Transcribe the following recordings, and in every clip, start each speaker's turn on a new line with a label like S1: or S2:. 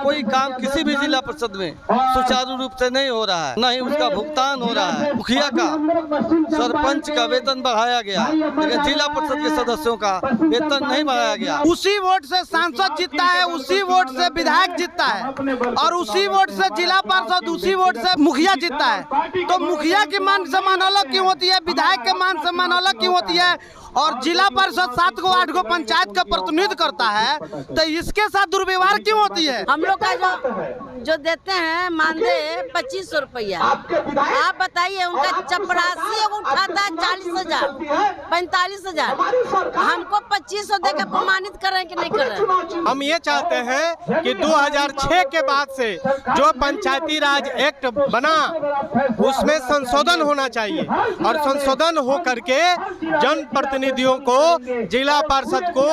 S1: कोई काम किसी भी जिला परिषद में सुचारू रूप से नहीं हो रहा है, न ही उसका भुगतान हो रहा है। मुखिया का, सरपंच का वेतन बढ़ाया गया, लेकिन जिला परिषद के सदस्यों का वेतन नहीं बढ़ाया गया।
S2: उसी वोट से सांसद जीतता है, उसी वोट से विधायक जीतता है, और उसी वोट से जिला पार्षद, उसी वोट से मुखिया जीतता है। तो मुखिया की मान सम्मान अलग क्यों होती है, विधायक के मान सम्मान अलग क्यों होती है, और जिला परिषद 7 को 8 को पंचायत का प्रतिनिधित्व करता है, तो इसके साथ दुर्व्यवहार क्यों होती है?
S3: हम लोग का जो देते हैं मानदेय 2500 रुपया, आप बताइए उनका चपरासी उठाता है 40,000 45,000, हमको 2500 देकर प्रमाणित करें कि नहीं करें?
S4: हम ये चाहते हैं कि 2006 के बाद से जो पंचायती राज एक्ट बना उसमें संशोधन होना चाहिए, और संशोधन हो करके जनप्रतिनिधियों को, जिला पार्षद को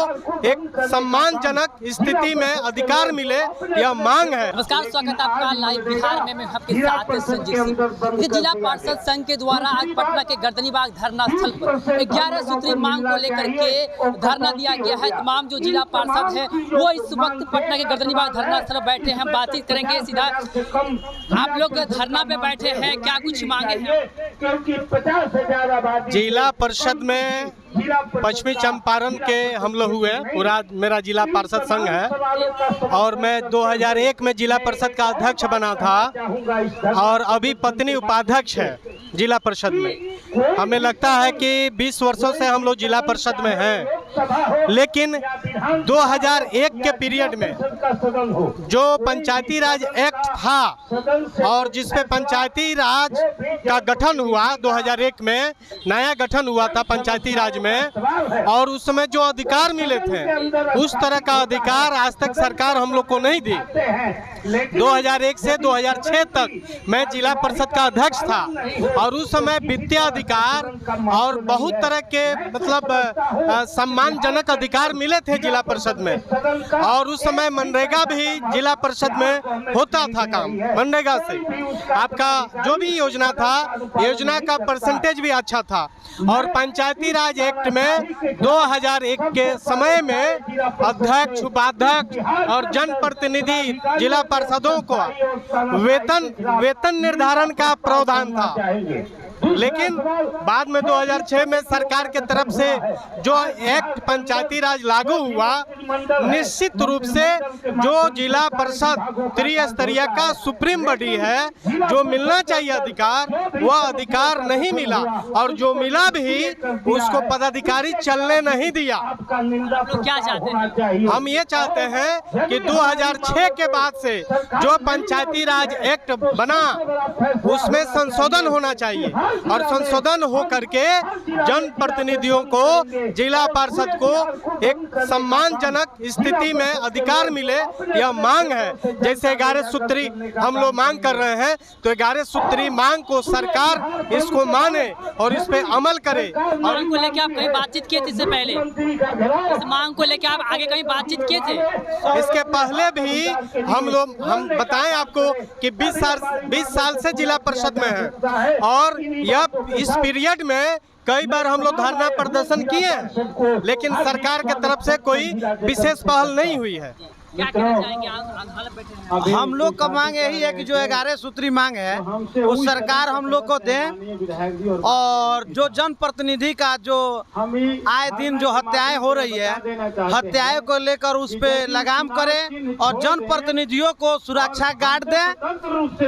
S4: एक सम्मानजनक स्थिति में अधिकार मिले, यह मांग है।
S5: नमस्कार, स्वागत है आपका लाइव बिहार में। मैं आपके साथ संजीव सिंह। जिला पार्षद संघ के द्वारा आज पटना के गर्दनीबाग धरना स्थल पर 11 सूत्री मांग को लेकर के धरना दिया गया है। तमाम जो जिला पार्षद है वो इस वक्त पटना के गर्दनीबाग धरना स्थल बैठे हैं। बातचीत करेंगे सीधा। आप लोग धरना पे बैठे हैं, क्या कुछ मांगे हैं?
S4: जिला परिषद में पश्चिमी चंपारण के हम लोग हुए, पूरा मेरा जिला पार्षद संघ है, और मैं 2001 में जिला परिषद का अध्यक्ष बना था, और अभी पत्नी उपाध्यक्ष है जिला परिषद में। हमें लगता है कि 20 वर्षों से हम लोग जिला परिषद में हैं, लेकिन 2001 के पीरियड में जो पंचायती राज एक्ट था, और जिसपे पंचायती राज का गठन हुआ 2001 में, नया गठन हुआ था पंचायती राज में, और उस समय जो अधिकार मिले थे उस तरह का अधिकार आज तक सरकार हम लोग को नहीं दी। 2001 से 2006 तक मैं जिला परिषद का अध्यक्ष था, और उस समय वित्तीय अधिकार और बहुत तरह के मतलब सम्मानजनक अधिकार मिले थे जिला परिषद में, और उस समय मनरेगा भी जिला परिषद में होता था काम। मनरेगा से आपका जो भी योजना था, योजना का परसेंटेज भी अच्छा था, और पंचायती राज एक्ट में 2001 के समय में अध्यक्ष, उपाध्यक्ष और जनप्रतिनिधि जिला पार्षदों को वेतन निर्धारण का प्रावधान था। लेकिन बाद में 2006 में सरकार के तरफ से जो एक्ट पंचायती राज लागू हुआ, निश्चित रूप से जो जिला परिषद त्रिस्तरीय का सुप्रीम बॉडी है, जो मिलना चाहिए अधिकार, वह अधिकार नहीं मिला, और जो मिला भी उसको पदाधिकारी चलने नहीं दिया।
S5: क्या चाहते हैं?
S4: हम ये चाहते हैं कि 2006 के बाद से जो पंचायती राज एक्ट बना उसमें संशोधन होना चाहिए, और संशोधन हो करके जनप्रतिनिधियों को, जिला पार्षद को एक सम्मानजनक स्थिति में अधिकार मिले, यह मांग है। जैसे 11 सूत्री हम लोग मांग कर रहे हैं, तो 11 सूत्री मांग को सरकार इसको माने और इस पे अमल करे।
S5: और इनको लेके आप कहीं बातचीत किए थे इससे पहले? इस मांग को लेके आप आगे कहीं बातचीत किए थे?
S4: इसके पहले भी हम बताएं आपको कि 20 साल से जिला परिषद में है, और यह इस पीरियड में कई बार हम लोग धरना प्रदर्शन किए, लेकिन सरकार के तरफ से कोई विशेष पहल नहीं हुई है।
S5: क्या कहना चाहेंगे?
S2: हम लोग का मांग यही है कि जो 11 सूत्री मांग है वो सरकार हम लोग को दे, और जो जनप्रतिनिधि का जो आए दिन जो हत्याएं हो रही है, हत्याएं को लेकर उस पे लगाम करे, और जनप्रतिनिधियों को सुरक्षा गार्ड दे,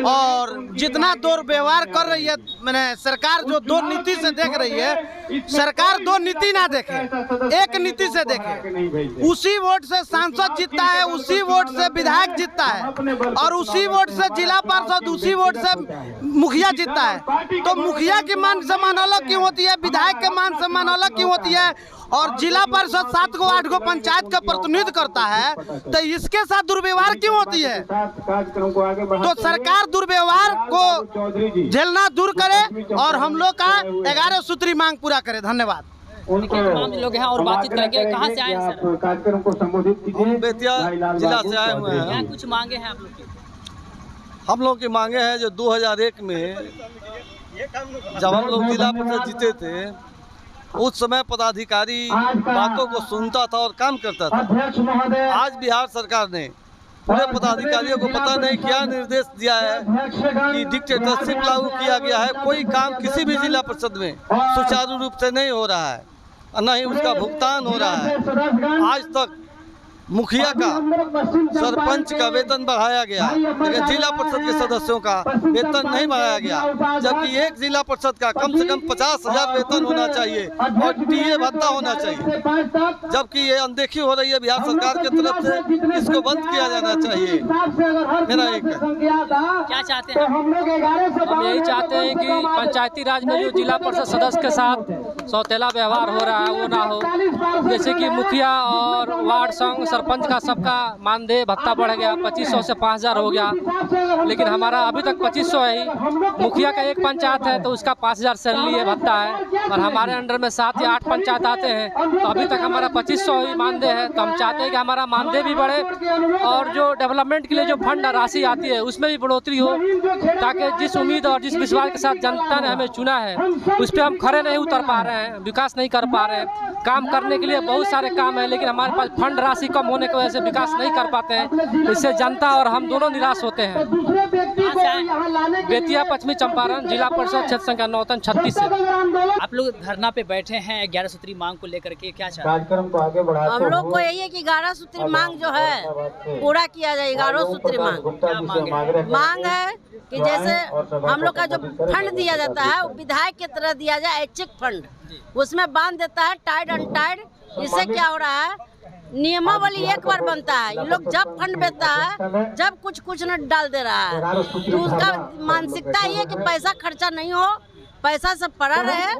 S2: और जितना दुर्व्यवहार कर रही है, मैंने सरकार जो दो नीति से देख रही है, सरकार दो नीति ना देखे, एक नीति से देखे। उसी वोट से सांसद जीतता है, उसी वोट से विधायक जीतता है, और उसी वोट से जिला पार्षद, उसी वोट से मुखिया जीतता है। तो मुखिया की मान सम्मान अलग क्यों होती है, विधायक के मान सम्मान अलग क्यों होती है, और जिला परिषद 7 को 8 को पंचायत का प्रतिनिधित्व करता है, तो इसके साथ दुर्व्यवहार क्यों होती है? तो सरकार दुर्व्यवहार को झेलना दूर करे, और हम लोग का 11 सूत्री मांग पूरा करे। धन्यवाद।
S5: तमाम लोग हैं और बातचीत करेंगे। कहाँ से आए हैं सर?
S1: हम बेतिया जिला से आए हुए हैं।
S5: क्या कुछ मांगे हैं आप लोग की?
S1: हम लोग की मांगे हैं जो 2001 में जब हम लोग जिला परिषद जीते थे, उस समय पदाधिकारी बातों को सुनता था और काम करता था। आज बिहार सरकार ने पूरे पदाधिकारियों को पता नहीं क्या निर्देश दिया है कि डिक्टेटरशिप लागू किया गया है। कोई काम किसी भी जिला परिषद में सुचारू रूप से नहीं हो रहा है, न ही उसका भुगतान हो रहा है। आज तक मुखिया का, सरपंच का वेतन बढ़ाया गया, लेकिन जिला परिषद के सदस्यों का वेतन नहीं बढ़ाया गया, जबकि एक जिला परिषद का कम से कम 50,000 वेतन होना चाहिए और टीए भत्ता होना चाहिए, जबकि ये अनदेखी हो रही है बिहार सरकार की तरफ से। इसको बंद किया जाना चाहिए। मेरा एक
S5: क्या चाहते हैं?
S6: हम यही चाहते हैं कि पंचायती राज में जो जिला परिषद सदस्य के साथ सौतेला व्यवहार हो रहा है वो ना हो। जैसे कि मुखिया और वार्ड संघ सरपंच का सबका मानदेय भत्ता बढ़ गया, 2500 से 5000 हो गया, लेकिन हमारा अभी तक 2500 है ही। मुखिया का एक पंचायत है तो उसका 5000 सैलरी है, भत्ता है, और हमारे अंडर में 7 या 8 पंचायत आते हैं तो अभी तक हमारा 2500 ही मानदेय है। तो हम चाहते हैं कि हमारा मानदेय भी बढ़े और जो डेवलपमेंट के लिए जो फंड राशि आती है उसमें भी बढ़ोतरी हो, ताकि जिस उम्मीद और जिस विश्वास के साथ जनता ने हमें चुना है उस पर हम खड़े नहीं उतर पा रहे हैं, विकास नहीं कर पा रहे हैं। काम करने के लिए बहुत सारे काम है, लेकिन हमारे पास फंड राशि कम होने की वजह से विकास नहीं कर पाते हैं। इससे जनता और हम दोनों निराश होते हैं। बेतिया पश्चिमी चंपारण, जिला परिषद क्षेत्र संख्या 36 से।
S5: आप लोग धरना पे बैठे हैं 11 सूत्री मांग को लेकर के, क्या चाहते हैं?
S3: हम लोग को यही है कि 11 सूत्री मांग जो है पूरा किया जाए। 11 सूत्री मांग है कि जैसे हम लोग का जो फंड दिया जाता है वो विधायक की तरह दिया जाए, ऐच्छिक फंड, उसमें बांध देता है टाइड अनटाइड। इससे क्या हो रहा है, नियमावली एक बार बनता है, ये लोग जब फंड देता है जब कुछ न डाल दे रहा है, तो उसका मानसिकता ये है कि पैसा खर्चा नहीं हो, पैसा सब पड़ा रहे।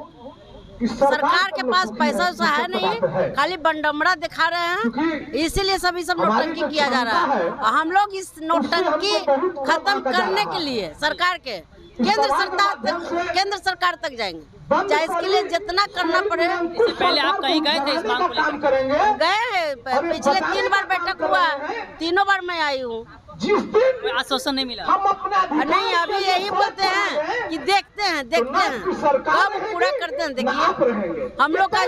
S3: सरकार के पास पैसा वैसा है नहीं, खाली बंडमड़ा दिखा रहे हैं, इसीलिए सब नोटंकी किया जा रहा है। हम लोग इस नोटंकी खत्म करने के लिए सरकार के केंद्र सरकार तक जाएंगे, चाहे इसके लिए जितना करना पड़े।
S5: इससे पहले आप कहीं गए थे इस मांग को लेकर?
S3: गए हैं, पिछले 3 बार बैठक हुआ, तीनों बार मैं आई हूँ।
S5: कोई आश्वासन नहीं मिला?
S3: नहीं, अभी यही बोलते हैं कि देखते हैं कब पूरा करते हैं। देखिए हम लोग का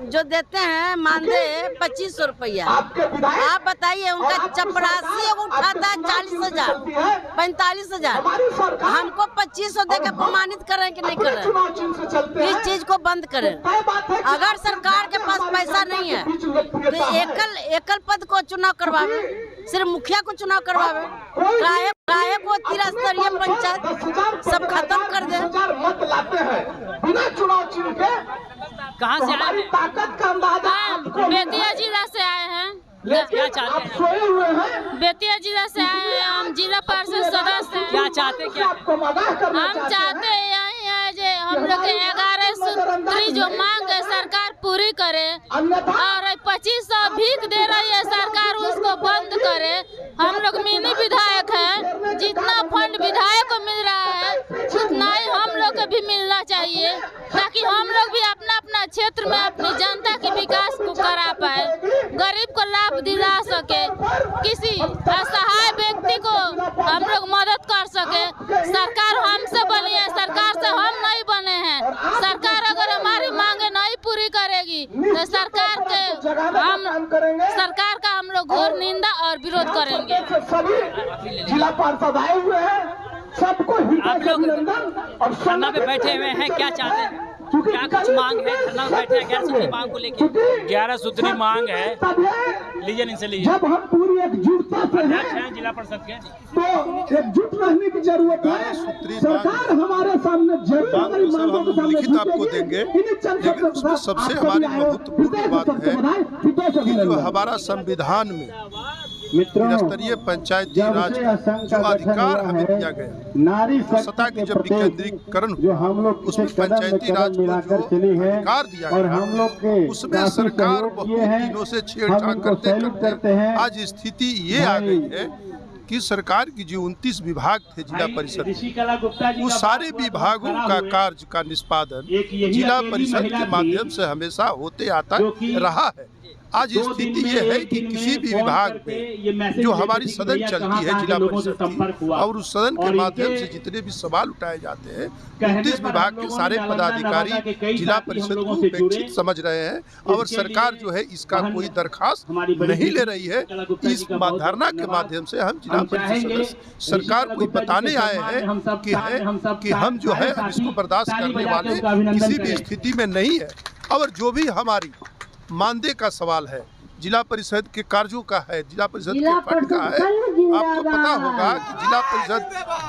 S3: जो देते हैं मानदेय 2500 रुपया, आप बताइए उनका चपरासी उठाता है 40,000 45,000, हमको 2500 देकर प्रमाणित करें कि नहीं करें? इस चीज को बंद करें। अगर सरकार के पास पैसा नहीं है तो एकल पद को चुनाव करवावे, सिर्फ मुखिया को चुनाव करवावे, काहे को त्रिस्तरीय पंचायत सब खत्म कर दे।
S7: बिना चुनाव चिन्ह के
S5: कहाँ से आए हैं?
S8: बेतिया जिला से आए हैं।
S5: क्या चाहते हैं?
S8: बेतिया जिला से आए हैं, हम जिला परिषद सदस्य हैं।
S5: क्या चाहते क्या?
S8: हम चाहते हैं यही है जो हम लोग 11 सूत्री जो मांग है सरकार पूरी करे, और 2500 भीख दे रही है सरकार उसको बंद करे। हम लोग मिनी विधायक हैं, जितना फंड विधायक को मिल रहा है उतना ही हम लोग को भी मिलना चाहिए, ताकि हम लोग भी अपना अपना क्षेत्र में अपनी जनता के विकास को करा पाए, गरीब को लाभ दिला सके, किसी असहाय व्यक्ति को हम लोग मदद कर सके। सरकार हमसे बनी है, सरकार से हम नहीं बने हैं। सरकार अगर हमारी मांगे नहीं पूरी करेगी तो सरकार का हम लोग घोर निंदा और विरोध करेंगे।
S7: जिला पार्षद आए हुए हैं, सबको
S5: आप लोग धरना पे बैठे हुए हैं, क्या चाहते हैं? क्या कुछ मांग है? धरना पे बैठे हैं 11 सूत्री मांग को लेकर।
S6: 11 सूत्री मांग है, लीजिए इनसे लीजिए।
S7: जब हम पूरी एकजुटता से
S6: हैं जिला परिषद के,
S7: तो एकजुट रहने की जरूरत है। सरकार हमारे सामने
S9: हम लिखित आपको देंगे, लेकिन उसमें सबसे हमारी महत्वपूर्ण बात है कि जो हमारा संविधान में त्रिस्तरीय पंचायती राज जो अधिकार हमें दिया गया, सत्ता की जब विकेंद्रीकरण हुआ उसमें पंचायती राज को जो अधिकार दिया गया उसमें सरकार बहुत दिनों से छेड़छाड़ करते आज स्थिति ये आ गई है कि सरकार की जो 29 विभाग थे जिला परिषद, उस सारे विभागों का कार्य का निष्पादन जिला परिषद के माध्यम से हमेशा होते आता रहा है। आज स्थिति ये है कि किसी भी विभाग में जो हमारी सदन चलती है जिला परिषद की, और उस सदन के माध्यम से जितने भी सवाल उठाए जाते हैं 29 विभाग के सारे पदाधिकारी जिला परिषद को उपेक्षित समझ रहे हैं और सरकार जो है इसका कोई दरखास्त नहीं ले रही है। इस धरना के माध्यम से हम जिला परिषद सदस्य सरकार को बताने आए हैं कि हम जो है इसको बर्दाश्त करने वाले किसी भी स्थिति में नहीं है। और जो भी हमारी मानदेय का सवाल है, जिला परिषद के कार्यों का है, जिला परिषद के फंड का है, आपको पता होगा कि जिला परिषद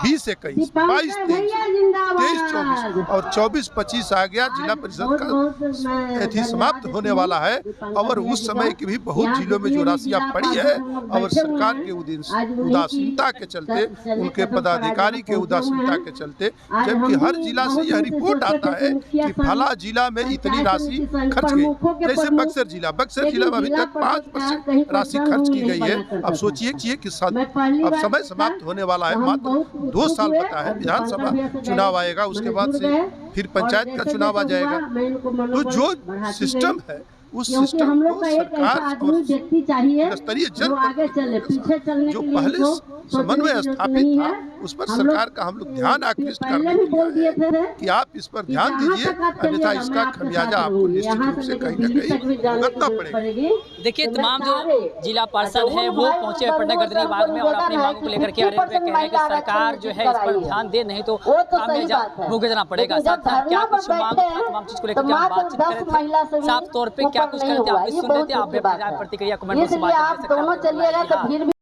S9: 20, 21, 22, 23, 24 और 24-25 आ गया। जिला परिषद का समाप्त होने वाला है और उस समय की भी बहुत जिलों में जो राशियां पड़ी है और सरकार के उदासीनता के चलते, उनके पदाधिकारी के उदासीनता के चलते, जबकि हर जिला से यह रिपोर्ट आता है कि फला जिला में इतनी राशि खर्च गई। जैसे बक्सर जिला में अभी तक 5% राशि खर्च की गई है। अब सोचिए कि अब समय समाप्त होने वाला है, मात्र 2 साल बचा है, विधानसभा चुनाव आएगा, उसके बाद से फिर पंचायत का चुनाव आ जाएगा। तो जो सिस्टम है उस सिस्टम को सरकार और स्तरीय जनप्रतिनिधि जो पहले समन्वय स्थापित था उस पर सरकार का हम लोग ध्यान आकृष्ट करने के लिए कि आप इस पर ध्यान दीजिए, अन्यथा इसका खमियाजा आपको निश्चित रूप से कहीं न कहीं भुगतना पड़ेगा।
S5: देखिए, तमाम जो जिला पार्षद है वो पहुंचे पटना गर्दनी विभाग में और अपनी मांगों को लेकर के आ रहे हैं। कह रहे हैं कि सरकार जो है इस पर ध्यान दे, नहीं तो खामियाजा भुगतना पड़ेगा। साथ साथ क्या कुछ मांग तमाम चीज को लेकर बातचीत कर रहे थे, साफ तौर पर क्या कुछ करते आप सुन रहे थे। आप भी प्रतिक्रिया कमेंट में